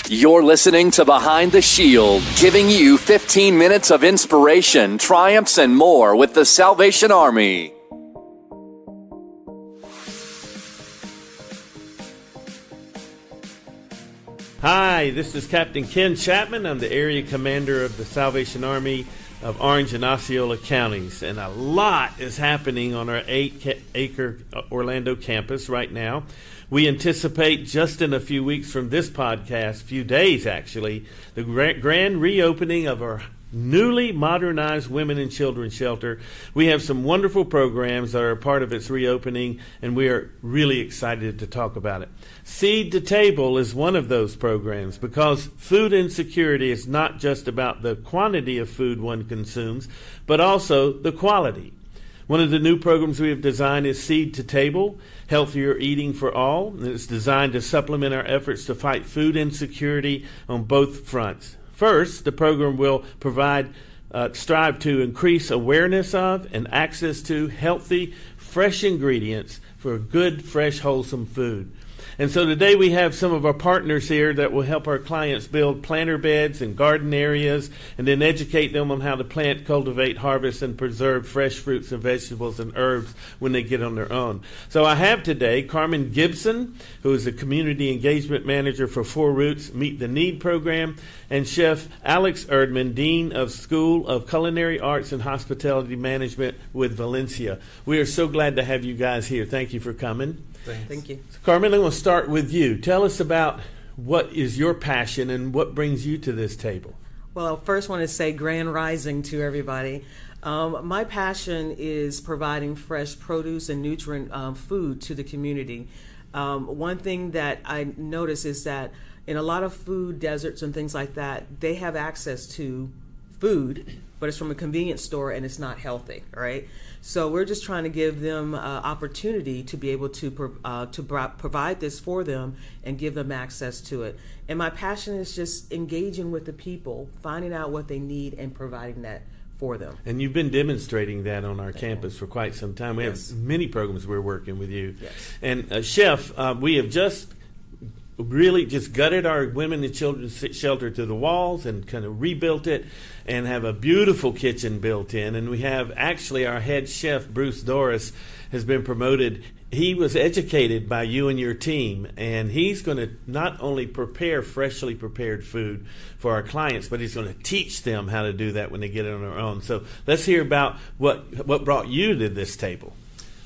You're listening to Behind the Shield, giving you 15 minutes of inspiration, triumphs, and more with the Salvation Army. Hi, this is Captain Ken Chapman. I'm the area commander of the Salvation Army of Orange and Osceola counties, and a lot is happening on our 8-acre Orlando campus right now. We anticipate just in a few weeks from this podcast, few days actually, the grand reopening of our newly modernized Women and Children Shelter. We have some wonderful programs that are a part of its reopening, and we are really excited to talk about it. Seed to Table is one of those programs because food insecurity is not just about the quantity of food one consumes, but also the quality. One of the new programs we have designed is Seed to Table, Healthier Eating for All. And it's designed to supplement our efforts to fight food insecurity on both fronts. First, the program will strive to increase awareness of and access to healthy, fresh ingredients for good, fresh, wholesome food. And so today we have some of our partners here that will help our clients build planter beds and garden areas and then educate them on how to plant, cultivate, harvest, and preserve fresh fruits and vegetables and herbs when they get on their own. So I have today Carmen Gibson, who is a Community Engagement Manager for Four Roots Meet the Need program, and Chef Alex Erdman, Dean of School of Culinary Arts and Hospitality Management with Valencia. We are so glad to have you guys here. Thank you for coming. Thank you. So Carmen, I'm going to start with you. Tell us about what is your passion and what brings you to this table. Well, I first want to say grand rising to everybody. My passion is providing fresh produce and nutrient food to the community. One thing that I notice is that in a lot of food deserts and things like that, they have access to food, but it's from a convenience store and it's not healthy, right? So we're just trying to give them opportunity to be able to provide this for them and give them access to it. And my passion is just engaging with the people, finding out what they need and providing that for them. And you've been demonstrating that on our campus for quite some time. We Yes. have many programs we're working with you. Yes. And Chef, we have just really just gutted our women and children's shelter to the walls and kind of rebuilt it and have a beautiful kitchen built in. And we have actually our head chef, Bruce Doris, has been promoted. He was educated by you and your team, and he's going to not only prepare freshly prepared food for our clients, but he's going to teach them how to do that when they get it on their own. So let's hear about what brought you to this table.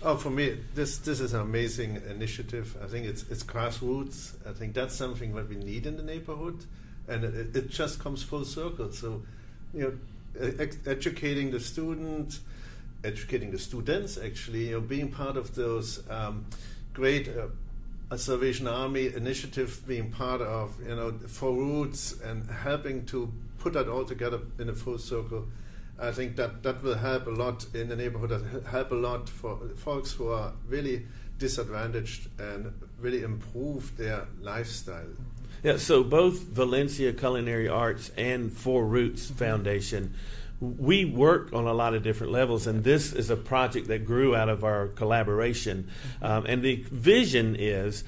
Oh, for me, this is an amazing initiative. I think it's grassroots. I think that's something that we need in the neighborhood, and it just comes full circle. So, educating the students, actually, being part of those great Salvation Army initiative, being part of Four Roots, and helping to put that all together in a full circle. I think that will help a lot in the neighborhood, help a lot for folks who are really disadvantaged and really improve their lifestyle. Yeah, so both Valencia Culinary Arts and Four Roots Foundation, we work on a lot of different levels, and this is a project that grew out of our collaboration. And the vision is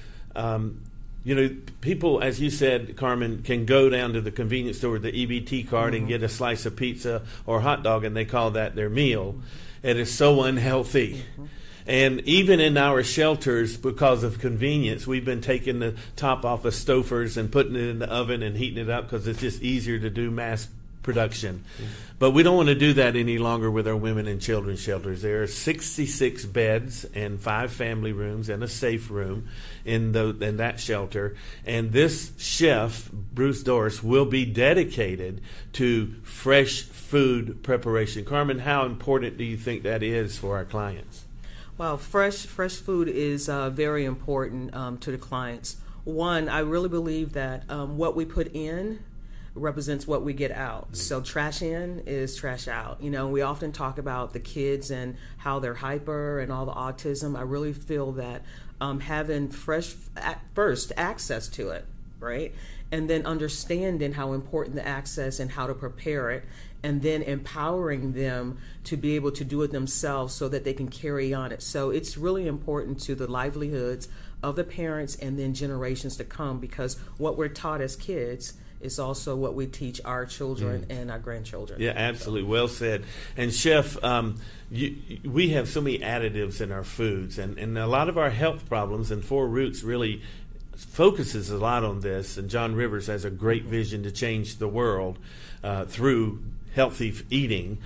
people, as you said, Carmen, can go down to the convenience store with the EBT card and get a slice of pizza or hot dog, and they call that their meal. It is so unhealthy. And even in our shelters, because of convenience, we've been taking the top off of Stouffer's and putting it in the oven and heating it up because it's just easier to do mass production. But we don't want to do that any longer with our women and children's shelters. There are 66 beds and 5 family rooms and a safe room in that shelter. And this chef, Bruce Doris, will be dedicated to fresh food preparation. Carmen, how important do you think that is for our clients? Well, fresh food is very important to the clients. One, I really believe that what we put in represents what we get out. So trash in is trash out. We often talk about the kids and how they're hyper and all the autism. I really feel that having fresh first access to it, right? And then understanding how important the access and how to prepare it, and then empowering them to be able to do it themselves so that they can carry on it. So it's really important to the livelihoods of the parents and then generations to come, because what we're taught as kids is also what we teach our children and our grandchildren. Yeah, absolutely. Well said. And Chef, we have so many additives in our foods, and a lot of our health problems, and Four Roots really focuses a lot on this, and John Rivers has a great vision to change the world through healthy eating.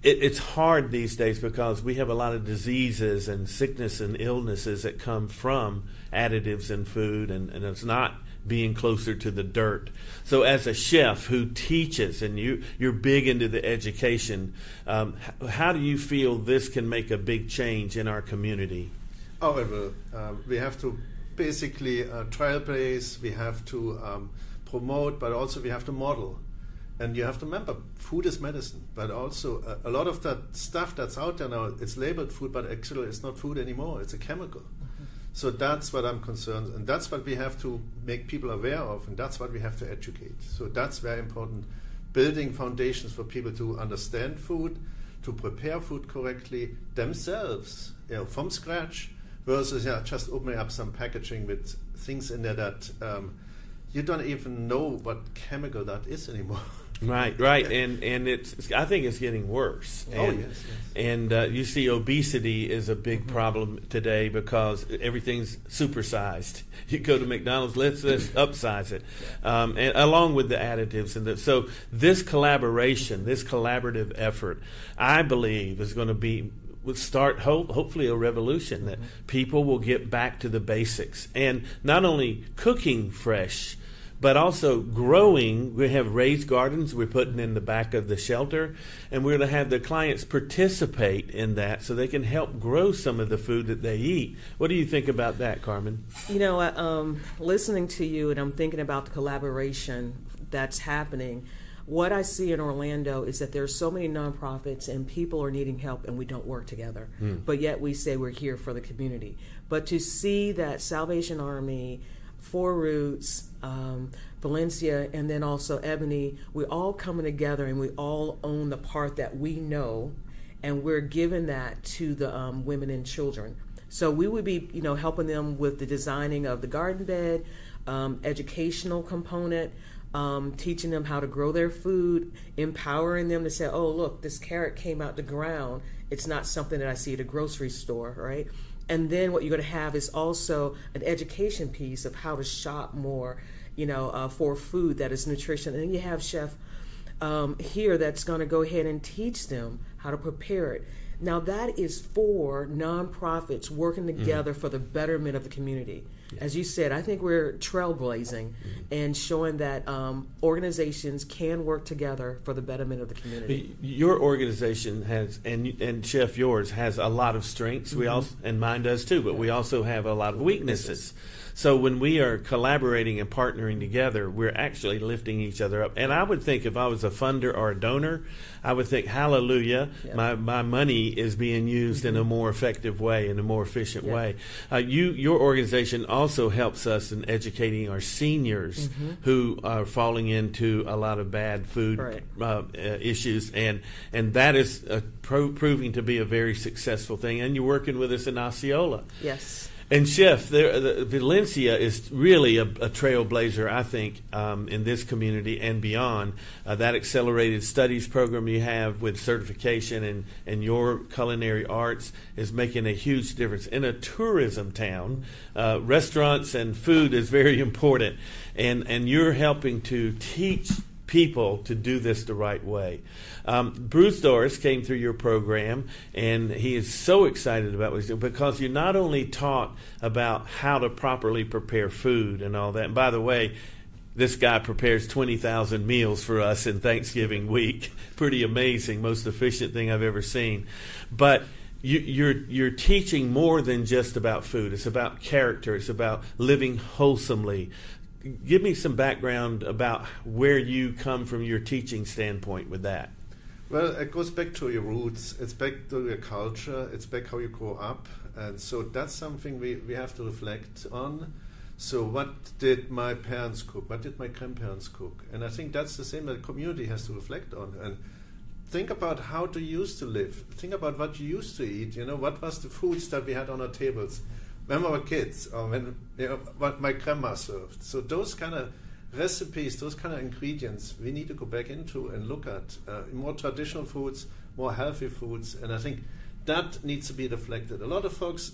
It's hard these days because we have a lot of diseases and sickness and illnesses that come from additives in food, and it's not being closer to the dirt. So as a chef who teaches, and you're big into the education, how do you feel this can make a big change in our community? Oh, it will. We have to basically trailblaze, we have to promote, but also we have to model. And you have to remember, food is medicine, but also a lot of that stuff that's out there now, it's labeled food, but actually it's not food anymore, it's a chemical. So that's what I'm concerned, and that's what we have to make people aware of, and that's what we have to educate. So that's very important, building foundations for people to understand food, to prepare food correctly themselves, from scratch, versus just opening up some packaging with things in there that you don't even know what chemical that is anymore. Right, and I think it's getting worse. And, yes. And you see, obesity is a big problem today because everything's supersized. You go to McDonald's, let's upsize it, and along with the additives so this collaboration, this collaborative effort, I believe, is going to start hopefully a revolution that people will get back to the basics, and not only cooking fresh, but also growing. We have raised gardens we're putting in the back of the shelter, and we're going to have the clients participate in that so they can help grow some of the food that they eat. What do you think about that, Carmen? Listening to you, and I'm thinking about the collaboration that's happening. What I see in Orlando is that there's so many nonprofits and people are needing help and we don't work together. But yet we say we're here for the community. But to see that Salvation Army, Four Roots, Valencia, and then also Ebony, we're all coming together and we all own the part that we know, and we're giving that to the women and children. So we would be, helping them with the designing of the garden bed, educational component, teaching them how to grow their food, empowering them to say, oh, look, this carrot came out the ground. It's not something that I see at a grocery store, right? And then what you're going to have is also an education piece of how to shop more, for food that is nutrition. And then you have Chef here that's going to go ahead and teach them how to prepare it. Now that is for nonprofits working together for the betterment of the community. As you said, I think we're trailblazing and showing that organizations can work together for the betterment of the community. Your organization has, and Chef, yours has a lot of strengths. We also, and mine does too, but we also have a lot of weaknesses. So when we are collaborating and partnering together, we're actually lifting each other up. And I would think if I was a funder or a donor, I would think, hallelujah, my money is being used in a more effective way, in a more efficient way. Your organization also helps us in educating our seniors who are falling into a lot of bad food issues, and that is proving to be a very successful thing. And you're working with us in Osceola. Yes. And Chef, Valencia is really a trailblazer, I think, in this community and beyond. That accelerated studies program you have with certification and your culinary arts is making a huge difference. In a tourism town, restaurants and food is very important, and you're helping to teach people to do this the right way. Bruce Doris came through your program, and he is so excited about what he's doing because you not only taught about how to properly prepare food and all that. And by the way, this guy prepares 20,000 meals for us in Thanksgiving week. Pretty amazing, most efficient thing I've ever seen. But you're teaching more than just about food. It's about character. It's about living wholesomely. Give me some background about where you come from your teaching standpoint with that. Well, it goes back to your roots. It's back to your culture. It's back how you grow up. And so that's something we have to reflect on. So what did my parents cook? What did my grandparents cook? And I think that's the same that the community has to reflect on. And think about how you used to live. Think about what you used to eat. You know, what was the foods that we had on our tables when we were kids, or when, you know, what my grandma served. So those kind of recipes, those kind of ingredients, we need to go back into and look at more traditional foods, more healthy foods. And I think that needs to be reflected. A lot of folks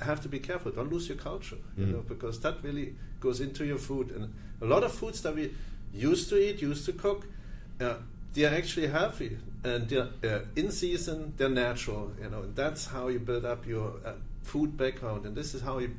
have to be careful. Don't lose your culture, you know, because that really goes into your food. And a lot of foods that we used to eat, used to cook, they are actually healthy, and they're in season, they're natural, you know, and that's how you build up your food background, and this is how you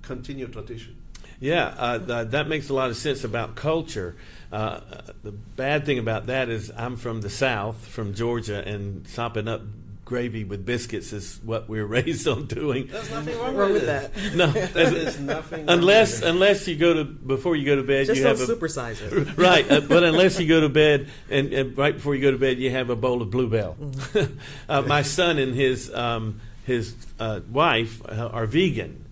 continue tradition. Yeah, that makes a lot of sense about culture. The bad thing about that is I'm from the South, from Georgia, and sopping up gravy with biscuits is what we were raised on doing. There's nothing wrong with with that. No, there's nothing unless you go to before you go to bed, just you don't have supersize it. Right, but unless you go to bed and right before you go to bed, you have a bowl of Bluebell. My son and his wife are vegan.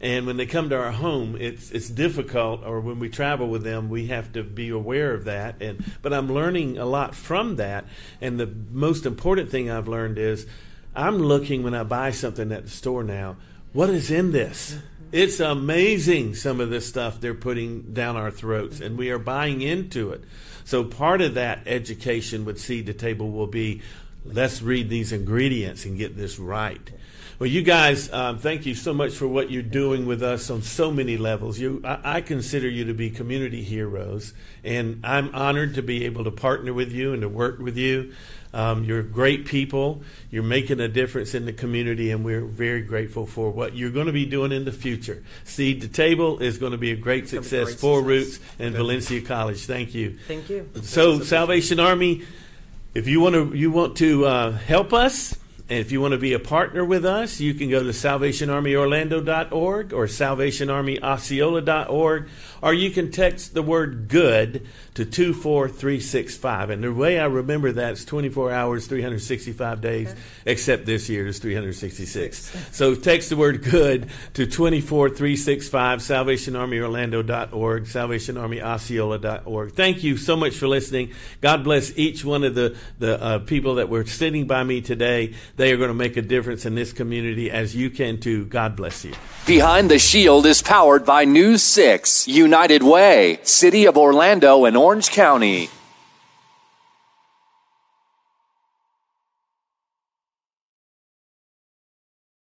And when they come to our home, it's difficult, or when we travel with them, we have to be aware of that. But I'm learning a lot from that. And the most important thing I've learned is I'm looking when I buy something at the store now, what is in this? It's amazing, some of this stuff they're putting down our throats, and we are buying into it. So part of that education with Seed to Table will be, let's read these ingredients and get this right. Well, you guys, thank you so much for what you're doing with us on so many levels. I consider you to be community heroes, and I'm honored to be able to partner with you and to work with you. You're great people. You're making a difference in the community, and we're very grateful for what you're going to be doing in the future. Seed to Table is going to be a great success for Roots and Valencia College. Thank you. Thank you. So, Salvation Army, if you want to help us, and if you want to be a partner with us, you can go to SalvationArmyOrlando.org or SalvationArmyOsceola.org, or you can text the word GOOD to 24365. And the way I remember that is 24 hours, 365 days, except this year is 366. So text the word GOOD to 24365, SalvationArmyOrlando.org, SalvationArmyOsceola.org. Thank you so much for listening. God bless each one of the people that were sitting by me today. They are going to make a difference in this community, as you can too. God bless you. Behind the Shield is powered by News 6, United Way, City of Orlando and Orange County.